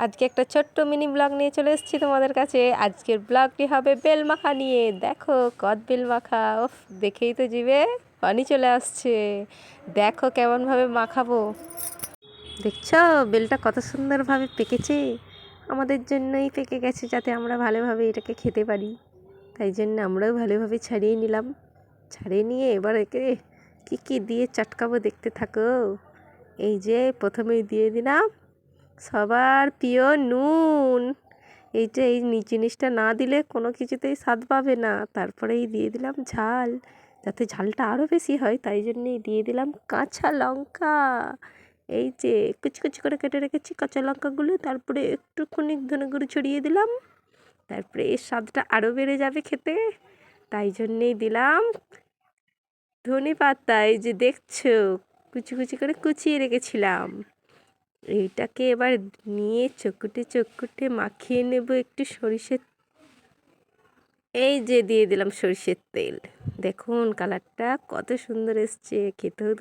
আজকে একটা ছোট্ট মিনি ব্লগ নিয়ে চলে এসেছি তোমাদের কাছে। আজকের ব্লগটি হবে বেল মাখা নিয়ে। দেখো কদ বেল মাখা, ওফ দেখেই তো জিভে পানি চলে আসছে। দেখো কেমনভাবে মাখাবো। দেখছো বেলটা কত সুন্দরভাবে পেকেছে। আমাদের জন্যই পেকে গেছে, যাতে আমরা ভালোভাবে এটাকে খেতে পারি। তাই জন্য আমরাও ভালোভাবে ছাড়িয়ে নিলাম। ছাড়িয়ে নিয়ে এবার একে কী কী দিয়ে চটকাবো, দেখতে থাকো। এই যে প্রথমেই দিয়ে দিলাম সবার প্রিয় নুন। এই জিনিসটা না দিলে কোনো কিছুতেই স্বাদ পাবে না। তারপরেই দিয়ে দিলাম ঝাল, যাতে ঝালটা আরও বেশি হয়, তাই জন্যেই দিয়ে দিলাম কাঁচা লঙ্কা। এই যে কুচি কুচি করে কেটে রেখেছি কাঁচা লঙ্কাগুলো, তারপরে একটুখানি ধনে গুঁড়ো ছড়িয়ে দিলাম। তারপরে এর স্বাদটা আরও বেড়ে যাবে খেতে, তাই জন্যেই দিলাম ধনে পাতা। এই যে দেখছো কুচি কুচি করে কুচিয়ে রেখেছিলাম। এইটাকে এবার নিয়ে চকুটে চকুটে মাখিয়ে নেব একটু সরিষার। এই যে দিয়ে দিলাম সরিষার তেল। দেখুন কালারটা কত সুন্দর এসছে, খেতেও